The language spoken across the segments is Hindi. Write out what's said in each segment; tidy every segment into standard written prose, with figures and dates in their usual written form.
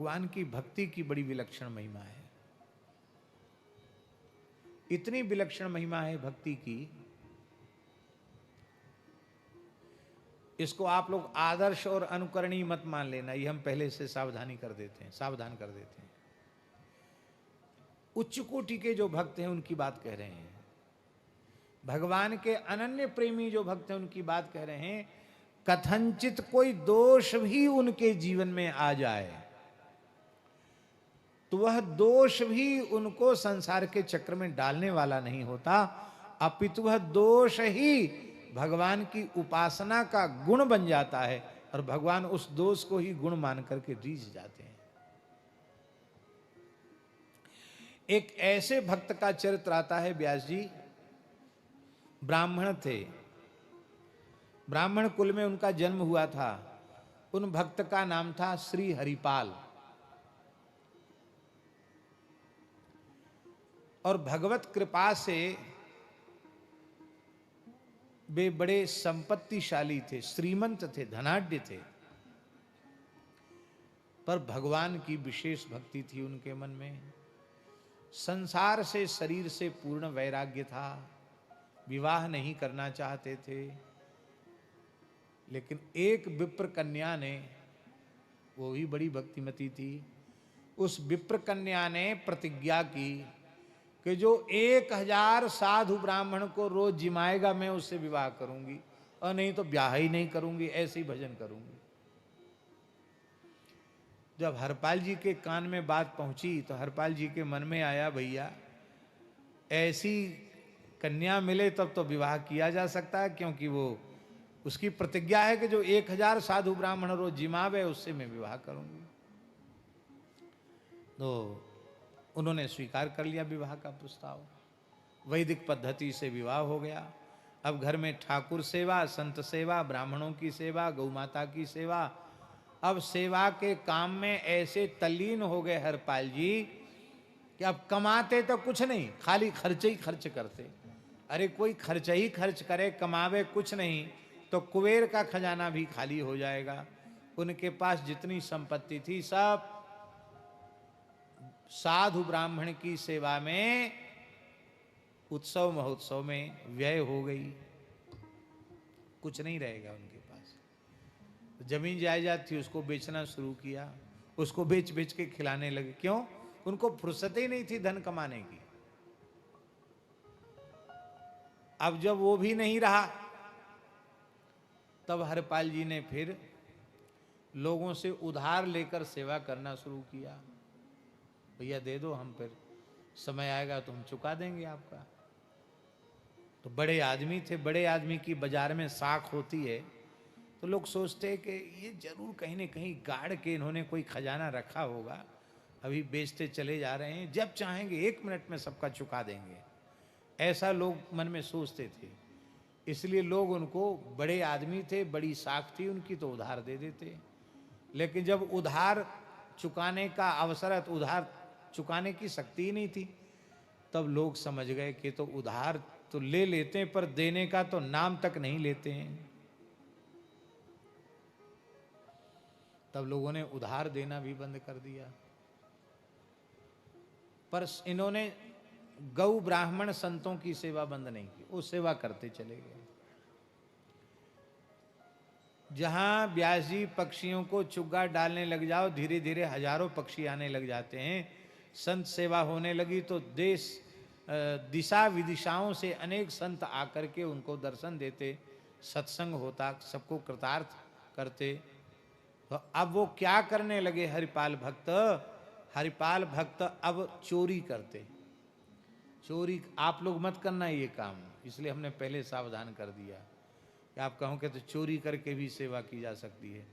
भगवान की भक्ति की बड़ी विलक्षण महिमा है। इतनी विलक्षण महिमा है भक्ति की, इसको आप लोग आदर्श और अनुकरणीय मत मान लेना, ये हम पहले से सावधान कर देते हैं। उच्च कोटि के जो भक्त हैं उनकी बात कह रहे हैं, भगवान के अनन्य प्रेमी जो भक्त हैं उनकी बात कह रहे हैं। कथनचित कोई दोष भी उनके जीवन में आ जाए तो वह दोष भी उनको संसार के चक्र में डालने वाला नहीं होता, अपितु वह दोष ही भगवान की उपासना का गुण बन जाता है और भगवान उस दोष को ही गुण मान करके रीझ जाते हैं। एक ऐसे भक्त का चरित्र आता है, व्यास जी ब्राह्मण थे, ब्राह्मण कुल में उनका जन्म हुआ था। उन भक्त का नाम था श्री हरिपाल, और भगवत कृपा से वे बड़े संपत्तिशाली थे, श्रीमंत थे, धनाढ्य थे, पर भगवान की विशेष भक्ति थी उनके मन में। संसार से, शरीर से पूर्ण वैराग्य था, विवाह नहीं करना चाहते थे। लेकिन एक विप्र कन्या ने, वो भी बड़ी भक्तिमती थी, उस विप्र कन्या ने प्रतिज्ञा की कि जो 1000 साधु ब्राह्मण को रोज जिमाएगा मैं उससे विवाह करूंगी, और नहीं तो ब्याह ही नहीं करूंगी, ऐसे ही भजन करूंगी। जब हरपाल जी के कान में बात पहुंची तो हरपाल जी के मन में आया, भैया ऐसी कन्या मिले तब तो विवाह किया जा सकता है, क्योंकि वो उसकी प्रतिज्ञा है कि जो 1000 साधु ब्राह्मण रोज जिमावे उससे मैं विवाह करूंगी। तो उन्होंने स्वीकार कर लिया विवाह का प्रस्ताव, वैदिक पद्धति से विवाह हो गया। अब घर में ठाकुर सेवा, संत सेवा, ब्राह्मणों की सेवा, गौ माता की सेवा, अब सेवा के काम में ऐसे तल्लीन हो गए हरपाल जी कि अब कमाते तो कुछ नहीं, खाली खर्च ही खर्च करते। अरे कोई खर्च ही खर्च करे, कमावे कुछ नहीं तो कुबेर का खजाना भी खाली हो जाएगा। उनके पास जितनी संपत्ति थी सब साधु ब्राह्मण की सेवा में, उत्सव महोत्सव में व्यय हो गई, कुछ नहीं रहेगा उनके पास। जमीन जायदाद थी उसको बेचना शुरू किया, उसको बेच बेच के खिलाने लगे। क्यों? उनको फुर्सत ही नहीं थी धन कमाने की। अब जब वो भी नहीं रहा तब हरपाल जी ने फिर लोगों से उधार लेकर सेवा करना शुरू किया। भैया दे दो, हम फिर समय आएगा तो हम चुका देंगे आपका। तो बड़े आदमी थे, बड़े आदमी की बाजार में साख होती है, तो लोग सोचते हैं कि ये जरूर कहीं न कहीं गाड़ के इन्होंने कोई खजाना रखा होगा, अभी बेचते चले जा रहे हैं, जब चाहेंगे 1 मिनट में सबका चुका देंगे, ऐसा लोग मन में सोचते थे। इसलिए लोग उनको, बड़े आदमी थे, बड़ी साख थी उनकी, तो उधार दे देते। लेकिन जब उधार चुकाने का अवसर है तो उधार चुकाने की शक्ति ही नहीं थी, तब लोग समझ गए कि तो उधार तो ले लेते हैं पर देने का तो नाम तक नहीं लेते हैं। तब लोगों ने उधार देना भी बंद कर दिया। पर इन्होंने गौ ब्राह्मण संतों की सेवा बंद नहीं की, वो सेवा करते चले गए। जहां व्यास जी पक्षियों को चुग्गा डालने लग जाओ, धीरे धीरे हजारों पक्षी आने लग जाते हैं। संत सेवा होने लगी तो देश दिशा विदिशाओं से अनेक संत आकर के उनको दर्शन देते, सत्संग होता, सबको कृतार्थ करते। तो अब वो क्या करने लगे हरिपाल भक्त? हरिपाल भक्त अब चोरी करते। चोरी आप लोग मत करना ये काम, इसलिए हमने पहले सावधान कर दिया कि आप कहोगे तो चोरी करके भी सेवा की जा सकती है।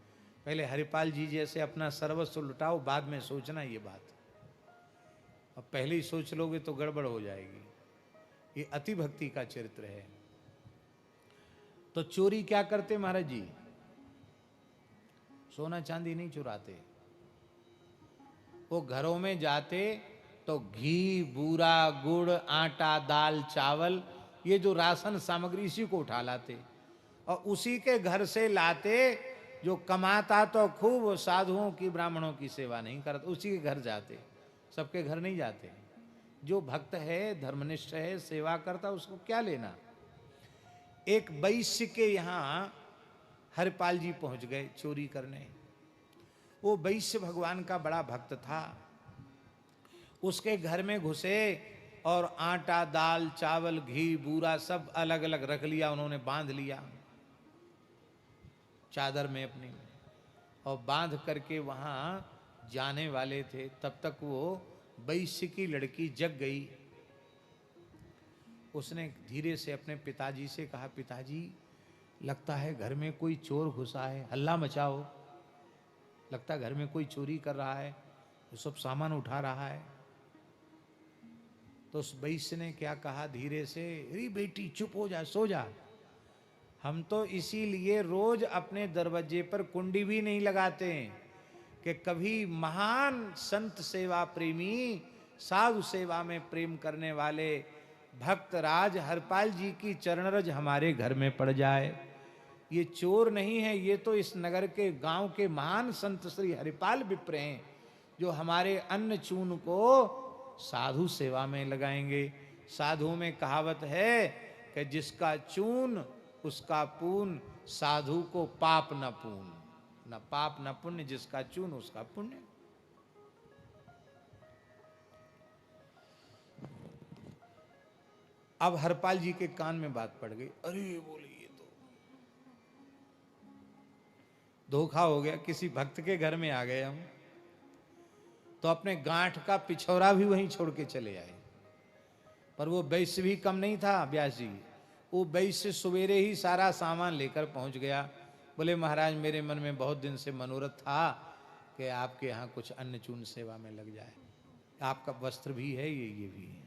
पहले हरिपाल जी जैसे अपना सर्वस्व लुटाओ, बाद में सोचना ये बात। अब पहले ही सोच लोगे तो गड़बड़ हो जाएगी। ये अति भक्ति का चरित्र है। तो चोरी क्या करते महाराज जी? सोना चांदी नहीं चुराते, वो घरों में जाते तो घी, बूरा, गुड़, आटा, दाल, चावल, ये जो राशन सामग्री, इसी को उठा लाते और उसी के घर से लाते जो कमाता तो खूब, वो साधुओं की ब्राह्मणों की सेवा नहीं करता, उसी के घर जाते, सबके घर नहीं जाते। जो भक्त है, धर्मनिष्ठ है, सेवा करता, उसको क्या लेना। एक वैश्य के यहाँ हरपाल जी पहुंच गए चोरी करने। वो वैश्य भगवान का बड़ा भक्त था। उसके घर में घुसे और आटा, दाल, चावल, घी, बूरा सब अलग अलग रख लिया उन्होंने, बांध लिया चादर में अपनी, और बांध करके वहां जाने वाले थे। तब तक वो वैश्य की लड़की जग गई। उसने धीरे से अपने पिताजी से कहा, पिताजी लगता है घर में कोई चोर घुसा है, हल्ला मचाओ, लगता है घर में कोई चोरी कर रहा है, वो सब सामान उठा रहा है। तो उस वैश्य ने क्या कहा धीरे से, अरे बेटी चुप हो जा, सो जा। हम तो इसीलिए रोज अपने दरवाजे पर कुंडी भी नहीं लगाते कि कभी महान संत सेवा प्रेमी, साधु सेवा में प्रेम करने वाले भक्त राज हरपाल जी की चरण रज हमारे घर में पड़ जाए। ये चोर नहीं है, ये तो इस नगर के गांव के महान संत श्री हरिपाल विप्र हैं, जो हमारे अन्न चून को साधु सेवा में लगाएंगे। साधुओं में कहावत है कि जिसका चून उसका पून, साधु को पाप न पून, न पाप न पुण्य, जिसका चून उसका पुण्य। अब हरपाल जी के कान में बात पड़ गई, अरे बोले ये तो धोखा हो गया, किसी भक्त के घर में आ गए हम। तो अपने गांठ का पिछौरा भी वहीं छोड़ के चले आए। पर वो वैश्य भी कम नहीं था व्यास जी, वो वैश्य सवेरे ही सारा सामान लेकर पहुंच गया। बोले महाराज मेरे मन में बहुत दिन से मनोरथ था कि आपके यहाँ कुछ अन्न चून सेवा में लग जाए, आपका वस्त्र भी है, ये भी है,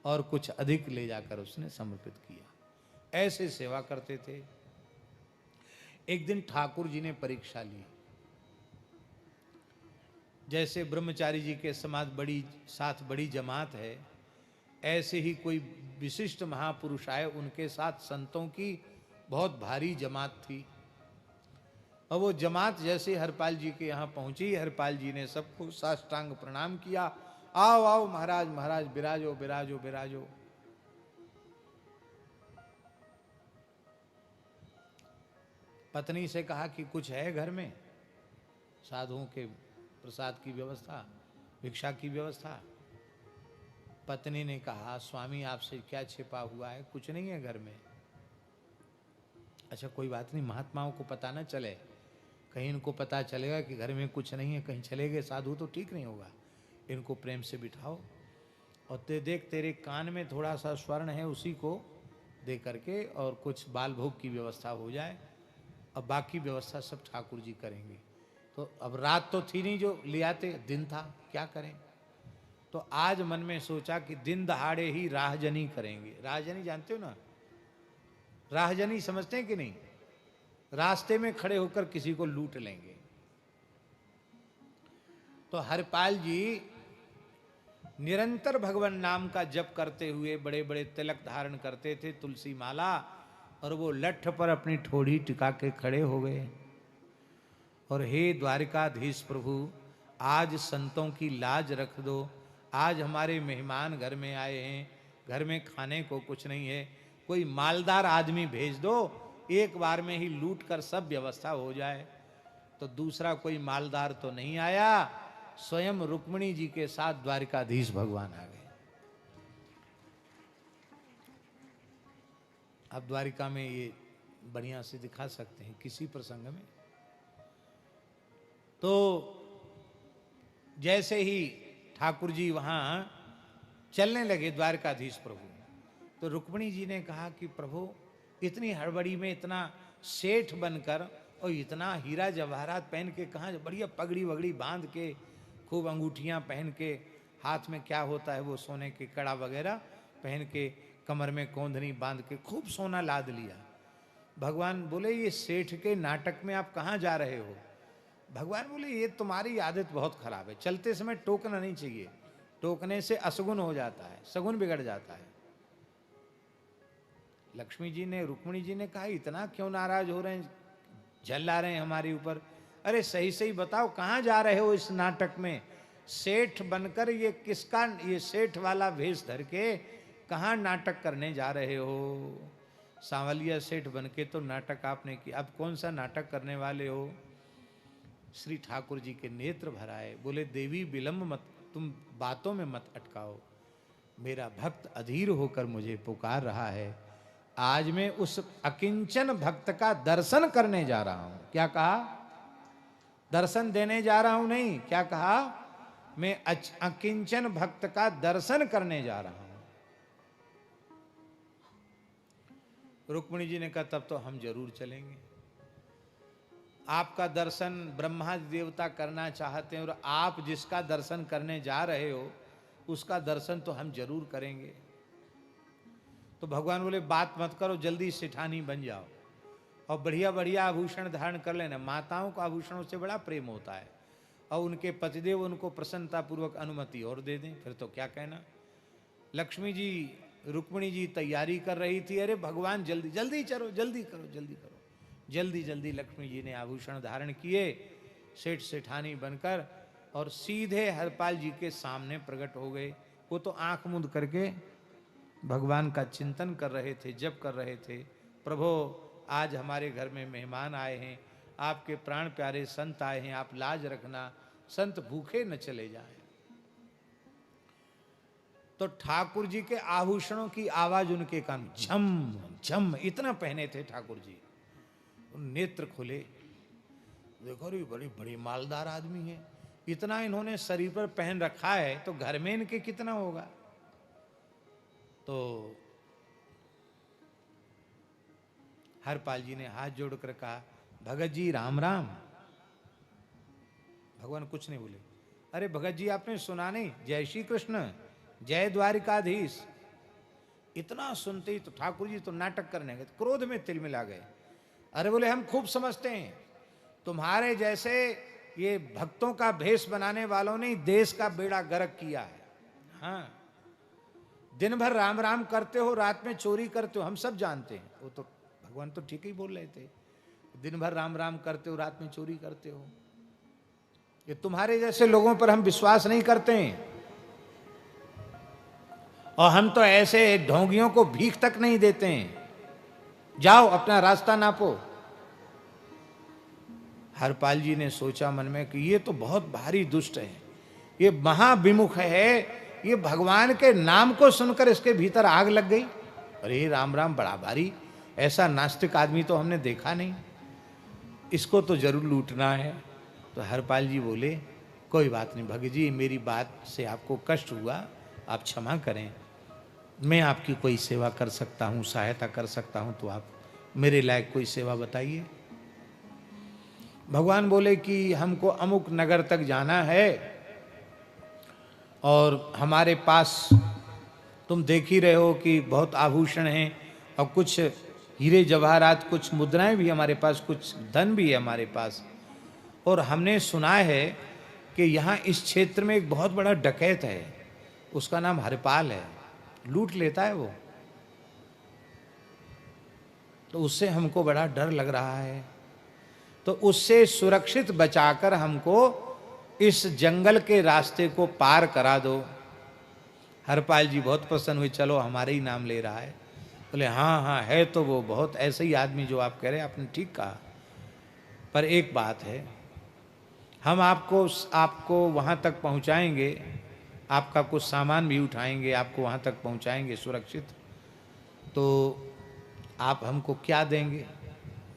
और कुछ अधिक ले जाकर उसने समर्पित किया। ऐसे सेवा करते थे। एक दिन ठाकुर जी ने परीक्षा ली। जैसे ब्रह्मचारी जी के समाज बड़ी साथ बड़ी जमात है, ऐसे ही कोई विशिष्ट महापुरुष आए, उनके साथ संतों की बहुत भारी जमात थी। और वो जमात जैसे हरपाल जी के यहाँ पहुंची, हरपाल जी ने सबको साष्टांग प्रणाम किया, आओ आओ महाराज महाराज, विराजो विराजो विराजो। पत्नी से कहा कि कुछ है घर में, साधुओं के प्रसाद की व्यवस्था, भिक्षा की व्यवस्था। पत्नी ने कहा, स्वामी आपसे क्या छिपा हुआ है, कुछ नहीं है घर में। अच्छा कोई बात नहीं, महात्माओं को पता न चले, कहीं इनको पता चलेगा कि घर में कुछ नहीं है, कहीं चले गए साधु तो ठीक नहीं होगा। इनको प्रेम से बिठाओ, और देख तेरे कान में थोड़ा सा स्वर्ण है, उसी को दे करके और कुछ बाल भोग की व्यवस्था हो जाए, और बाकी व्यवस्था सब ठाकुर जी करेंगे। तो अब रात तो थी नहीं जो ले आते, दिन था, क्या करें। तो आज मन में सोचा कि दिन दहाड़े ही राहजनी करेंगे। राहजनी जानते हो ना, राहजनी समझते हैं कि नहीं, रास्ते में खड़े होकर किसी को लूट लेंगे। तो हरपाल जी निरंतर भगवान नाम का जप करते हुए बड़े बड़े तिलक धारण करते थे, तुलसी माला, और वो लठ पर अपनी ठोड़ी टिका के खड़े हो गए। और हे द्वारिकाधीश प्रभु, आज संतों की लाज रख दो, आज हमारे मेहमान घर में आए हैं, घर में खाने को कुछ नहीं है, कोई मालदार आदमी भेज दो, एक बार में ही लूट कर सब व्यवस्था हो जाए। तो दूसरा कोई मालदार तो नहीं आया, स्वयं रुक्मिणी जी के साथ द्वारिकाधीश भगवान आ गए। अब द्वारिका में ये बढ़िया से दिखा सकते हैं किसी प्रसंग में। तो जैसे ही ठाकुर जी वहां चलने लगे द्वारकाधीश प्रभु, तो रुक्मिणी जी ने कहा कि प्रभु इतनी हड़बड़ी में इतना सेठ बनकर और इतना हीरा जवाहरात पहन के, कहाँ बढ़िया पगड़ी वगड़ी बांध के, खूब अंगूठियां पहन के, हाथ में क्या होता है वो सोने के कड़ा वगैरह पहन के, कमर में कोंधनी बांध के खूब सोना लाद लिया। भगवान बोले ये सेठ के नाटक में आप कहाँ जा रहे हो। भगवान बोले ये तुम्हारी आदत बहुत खराब है, चलते समय टोकना नहीं चाहिए, टोकने से असगुन हो जाता है, सगुन बिगड़ जाता है। लक्ष्मी जी ने, रुक्मिणी जी ने कहा इतना क्यों नाराज हो रहे हैं, झल्ला रहे हैं हमारे ऊपर। अरे सही सही बताओ कहाँ जा रहे हो इस नाटक में? सेठ बनकर ये किसका, ये सेठ वाला भेष धर के कहाँ नाटक करने जा रहे हो? सांवलिया सेठ बनके तो नाटक आपने किया, अब कौन सा नाटक करने वाले हो? श्री ठाकुर जी के नेत्र भर आए, बोले देवी विलंब मत, तुम बातों में मत अटकाओ, मेरा भक्त अधीर होकर मुझे पुकार रहा है। आज मैं उस अकिंचन भक्त का दर्शन करने जा रहा हूं। क्या कहा? दर्शन देने जा रहा हूं नहीं, क्या कहा? मैं अकिंचन भक्त का दर्शन करने जा रहा हूं। रुक्मिणी जी ने कहा तब तो हम जरूर चलेंगे। आपका दर्शन ब्रह्मा देवता करना चाहते हैं और आप जिसका दर्शन करने जा रहे हो उसका दर्शन तो हम जरूर करेंगे। तो भगवान बोले बात मत करो, जल्दी सेठानी बन जाओ और बढ़िया बढ़िया आभूषण धारण कर लेना। माताओं को आभूषणों से बड़ा प्रेम होता है और उनके पतिदेव उनको प्रसन्नता पूर्वक अनुमति और दे दें, फिर तो क्या कहना। लक्ष्मी जी, रुक्मिणी जी तैयारी कर रही थी, अरे भगवान जल्दी जल्दी चलो, जल्दी करो जल्दी करो। जल्दी जल्दी लक्ष्मी जी ने आभूषण धारण किए, सेठ सेठानी बनकर, और सीधे हरपाल जी के सामने प्रकट हो गए। वो तो आंख मूंद करके भगवान का चिंतन कर रहे थे, जप कर रहे थे। प्रभो आज हमारे घर में मेहमान आए हैं, आपके प्राण प्यारे संत आए हैं, आप लाज रखना, संत भूखे न चले जाएं। तो ठाकुर जी के आभूषणों की आवाज उनके कान, झम झम, इतना पहने थे ठाकुर जी। नेत्र खुले, देखो रे बड़ी बड़ी मालदार आदमी है, इतना इन्होंने शरीर पर पहन रखा है तो घर में इनके कितना होगा। तो हरपाल जी ने हाथ जोड़कर कहा भगत जी राम राम। भगवान कुछ नहीं बोले। अरे भगत जी आपने सुना नहीं, जय श्री कृष्ण, जय द्वारिकाधीश। इतना सुनते ही तो ठाकुर जी तो नाटक करने गए, क्रोध में तिलमिला गए। अरे बोले हम खूब समझते हैं, तुम्हारे जैसे ये भक्तों का भेष बनाने वालों ने देश का बेड़ा गर्क किया है। हाँ, दिन भर राम राम करते हो, रात में चोरी करते हो, हम सब जानते हैं। वो तो भगवान तो ठीक ही बोल रहे थे, दिन भर राम राम करते हो, रात में चोरी करते हो। ये तुम्हारे जैसे लोगों पर हम विश्वास नहीं करते हैं, और हम तो ऐसे ढोंगियों को भीख तक नहीं देते हैं। जाओ अपना रास्ता नापो। हरपाल जी ने सोचा मन में कि ये तो बहुत भारी दुष्ट है, ये महाविमुख है, ये भगवान के नाम को सुनकर इसके भीतर आग लग गई। अरे राम राम बड़ा भारी, ऐसा नास्तिक आदमी तो हमने देखा नहीं, इसको तो जरूर लूटना है। तो हरपाल जी बोले कोई बात नहीं भगत जी, मेरी बात से आपको कष्ट हुआ, आप क्षमा करें, मैं आपकी कोई सेवा कर सकता हूँ, सहायता कर सकता हूँ, तो आप मेरे लायक कोई सेवा बताइए। भगवान बोले कि हमको अमुक नगर तक जाना है और हमारे पास तुम देख ही रहे हो कि बहुत आभूषण हैं और कुछ हीरे जवाहरात, कुछ मुद्राएं भी हमारे पास, कुछ धन भी है हमारे पास, और हमने सुना है कि यहाँ इस क्षेत्र में एक बहुत बड़ा डकैत है, उसका नाम हरपाल है, लूट लेता है वो, तो उससे हमको बड़ा डर लग रहा है, तो उससे सुरक्षित बचाकर हमको इस जंगल के रास्ते को पार करा दो। हरपाल जी बहुत प्रसन्न हुए, चलो हमारे ही नाम ले रहा है। बोले हाँ हाँ है तो वो बहुत ऐसे ही आदमी जो आप कह रहे हैं, आपने ठीक कहा, पर एक बात है, हम आपको वहाँ तक पहुँचाएंगे, आपका कुछ सामान भी उठाएंगे, आपको वहाँ तक पहुँचाएंगे सुरक्षित, तो आप हमको क्या देंगे?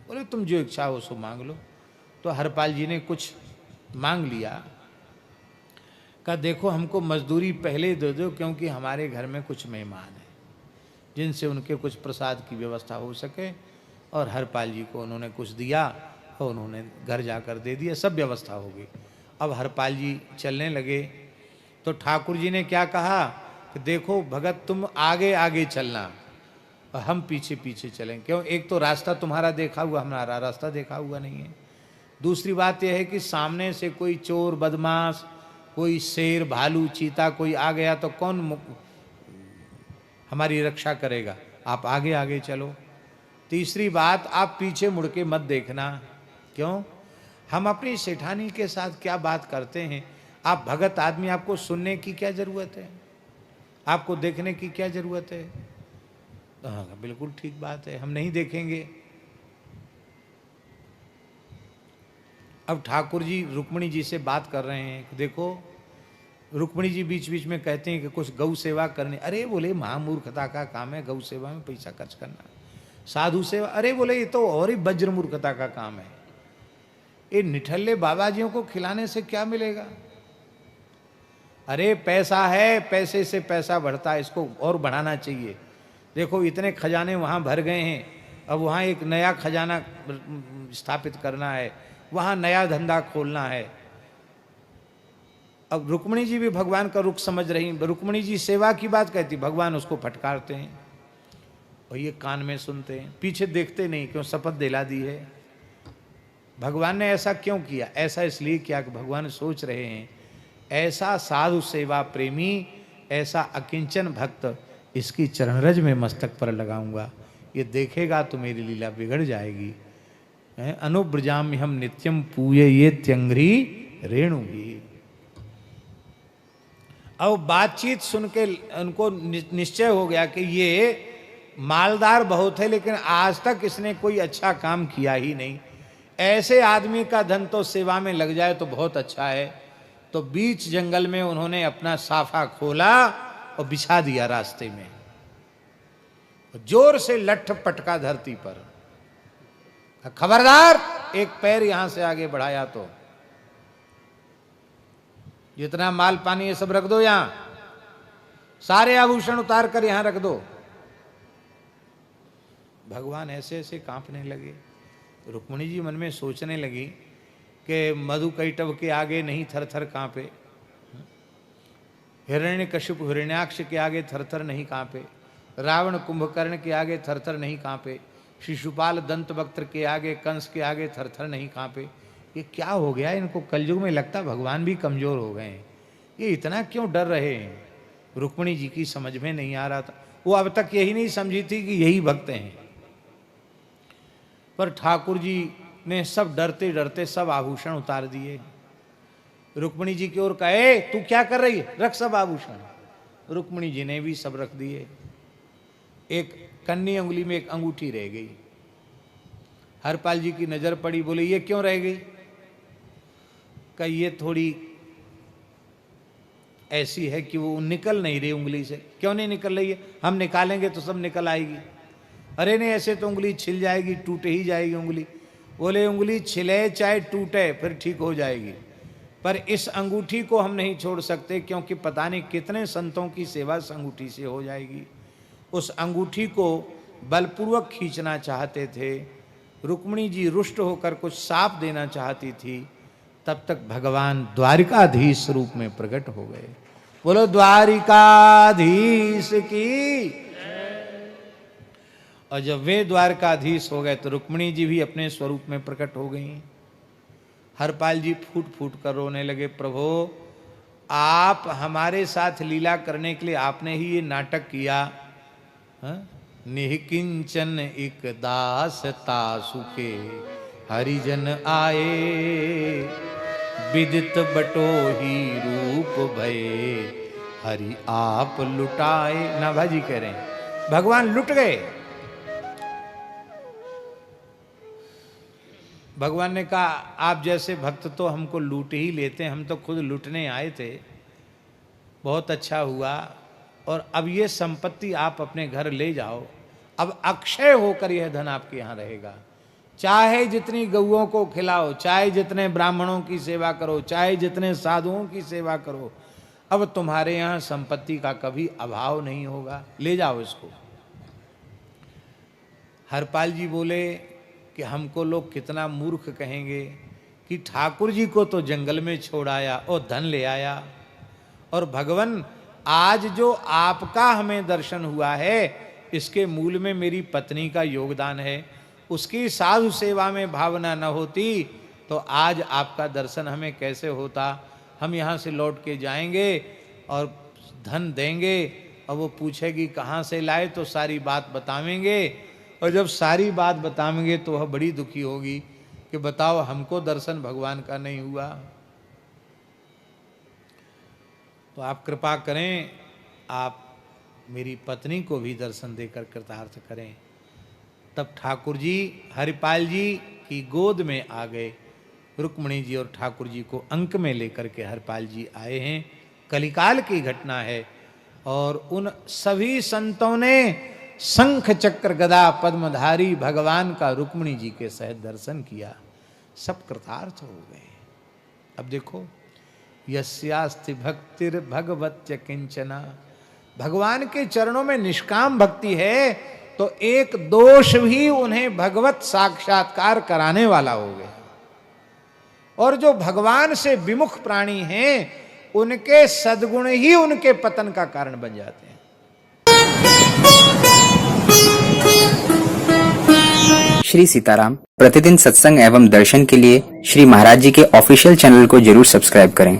बोले तुम जो इच्छा हो सो मांग लो। तो हरपाल जी ने कुछ मांग लिया, कहा देखो हमको मजदूरी पहले दे दो, क्योंकि हमारे घर में कुछ मेहमान हैं जिनसे उनके कुछ प्रसाद की व्यवस्था हो सके। और हरपाल जी को उन्होंने कुछ दिया और उन्होंने घर जाकर दे दिया, सब व्यवस्था हो गई। अब हरपाल जी चलने लगे तो ठाकुर जी ने क्या कहा कि देखो भगत तुम आगे आगे चलना और हम पीछे पीछे चलें, क्यों? एक तो रास्ता तुम्हारा देखा हुआ, हमारा रास्ता देखा हुआ नहीं है। दूसरी बात यह है कि सामने से कोई चोर बदमाश, कोई शेर भालू चीता कोई आ गया तो कौन हमारी रक्षा करेगा? आप आगे आगे चलो। तीसरी बात, आप पीछे मुड़ के मत देखना, क्यों? हम अपनी सेठानी के साथ क्या बात करते हैं। आप भगत आदमी, आपको सुनने की क्या जरूरत है, आपको देखने की क्या जरूरत है? हाँ बिल्कुल ठीक बात है, हम नहीं देखेंगे। अब ठाकुर जी रुक्मिणी जी से बात कर रहे हैं, देखो रुक्मिणी जी बीच बीच में कहते हैं कि कुछ गौ सेवा करनी। अरे बोले महामूर्खता का काम है गौ सेवा में पैसा खर्च करना, साधु सेवा, अरे बोले ये तो और ही वज्र मूर्खता का काम है। ये निठल्ले बाबाजियों को खिलाने से क्या मिलेगा? अरे पैसा है, पैसे से पैसा बढ़ता है, इसको और बढ़ाना चाहिए। देखो इतने खजाने वहाँ भर गए हैं, अब वहाँ एक नया खजाना स्थापित करना है, वहाँ नया धंधा खोलना है। अब रुक्मिणी जी भी भगवान का रुख समझ रही, रुक्मिणी जी सेवा की बात कहती, भगवान उसको फटकारते हैं और ये कान में सुनते हैं, पीछे देखते नहीं, क्यों? शपथ दिला दी है। भगवान ने ऐसा क्यों किया? ऐसा इसलिए किया कि भगवान सोच रहे हैं ऐसा साधु सेवा प्रेमी, ऐसा अकिंचन भक्त, इसकी चरणरज में मस्तक पर लगाऊंगा, ये देखेगा तो मेरी लीला बिगड़ जाएगी। अनुब्रजाम हम नित्यम पूये ये त्यंग्री रेणु ही। अब बातचीत सुन के उनको निश्चय हो गया कि ये मालदार बहुत है, लेकिन आज तक इसने कोई अच्छा काम किया ही नहीं। ऐसे आदमी का धन तो सेवा में लग जाए तो बहुत अच्छा है। तो बीच जंगल में उन्होंने अपना साफा खोला और बिछा दिया रास्ते में, जोर से लठ पटका धरती पर, खबरदार एक पैर यहां से आगे बढ़ाया तो जितना माल पानी ये सब रख दो, यहां सारे आभूषण उतार कर यहां रख दो। भगवान ऐसे ऐसे कांपने लगे। रुक्मिणी जी मन में सोचने लगी कि मधुकैटभ के आगे नहीं थरथर कांपे, हिरण्यकशिप हिरण्याक्ष के आगे थरथर नहीं कांपे, रावण कुंभकर्ण के आगे थरथर नहीं कांपे, शिशुपाल दंतवक्त्र के आगे, कंस के आगे थरथर नहीं कांपे। ये क्या हो गया इनको? कलयुग में लगता भगवान भी कमजोर हो गए हैं, ये इतना क्यों डर रहे हैं? रुक्मिणी जी की समझ में नहीं आ रहा था। वो अब तक यही नहीं समझी थी कि यही भक्त हैं। पर ठाकुर जी ने सब डरते डरते सब आभूषण उतार दिए। रुक्मिणी जी की ओर कहे, तू क्या कर रही है? रख सब आभूषण। रुक्मिणी जी ने भी सब रख दिए। एक कन्नी उंगली में एक अंगूठी रह गई। हरपाल जी की नजर पड़ी, बोले ये क्यों रह गई? कही ये थोड़ी ऐसी है कि वो निकल नहीं रही उंगली से। क्यों नहीं निकल रही है? हम निकालेंगे तो सब निकल आएगी। अरे नहीं, ऐसे तो उंगली छिल जाएगी, टूटे ही जाएगी उंगली। बोले उंगली छिले चाहे टूटे फिर ठीक हो जाएगी, पर इस अंगूठी को हम नहीं छोड़ सकते, क्योंकि पता नहीं कितने संतों की सेवा इस अंगूठी से हो जाएगी। उस अंगूठी को बलपूर्वक खींचना चाहते थे। रुक्मिणी जी रुष्ट होकर कुछ साप देना चाहती थी, तब तक भगवान द्वारिकाधीश रूप में प्रकट हो गए। बोलो द्वारिकाधीश की। और जब वे द्वारकाधीश हो गए तो रुक्मिणी जी भी अपने स्वरूप में प्रकट हो गई। हरपाल जी फूट फूट कर रोने लगे, प्रभु आप हमारे साथ लीला करने के लिए आपने ही ये नाटक किया। निहिकिंचन एक दास तासुके हरिजन आए, विदित बटो ही रूप भये हरि आप लुटाए। ना भाजी कह रहे हैं भगवान लुट गए। भगवान ने कहा आप जैसे भक्त तो हमको लूट ही लेते, हम तो खुद लूटने आए थे। बहुत अच्छा हुआ, और अब ये संपत्ति आप अपने घर ले जाओ। अब अक्षय होकर यह धन आपके यहाँ रहेगा। चाहे जितनी गौओं को खिलाओ, चाहे जितने ब्राह्मणों की सेवा करो, चाहे जितने साधुओं की सेवा करो, अब तुम्हारे यहाँ संपत्ति का कभी अभाव नहीं होगा। ले जाओ इसको। हरपाल जी बोले कि हमको लोग कितना मूर्ख कहेंगे कि ठाकुर जी को तो जंगल में छोड़ आया और धन ले आया, और भगवान आज जो आपका हमें दर्शन हुआ है इसके मूल में मेरी पत्नी का योगदान है। उसकी साधु सेवा में भावना न होती तो आज आपका दर्शन हमें कैसे होता। हम यहाँ से लौट के जाएंगे और धन देंगे, और वो पूछेगी कहाँ से लाए, तो सारी बात बतावेंगे, और जब सारी बात बतावेंगे तो वह बड़ी दुखी होगी कि बताओ हमको दर्शन भगवान का नहीं हुआ। तो आप कृपा करें, आप मेरी पत्नी को भी दर्शन देकर कृतार्थ करें। तब ठाकुर जी हरिपाल जी की गोद में आ गए। रुक्मणी जी और ठाकुर जी को अंक में लेकर के हरिपाल जी आए हैं। कलिकाल की घटना है और उन सभी संतों ने शंख चक्र गदा पद्मधारी भगवान का रुक्मणी जी के सहित दर्शन किया, सब कृतार्थ हो गए। अब देखो, यस्यास्ति भक्तिर भगवत्य किंचना, भगवान के चरणों में निष्काम भक्ति है तो एक दोष भी उन्हें भगवत साक्षात्कार कराने वाला हो गया। और जो भगवान से विमुख प्राणी हैं, उनके सद्गुण ही उनके पतन का कारण बन जाते हैं। श्री सीताराम प्रतिदिन सत्संग एवं दर्शन के लिए श्री महाराज जी के ऑफिशियल चैनल को जरूर सब्सक्राइब करें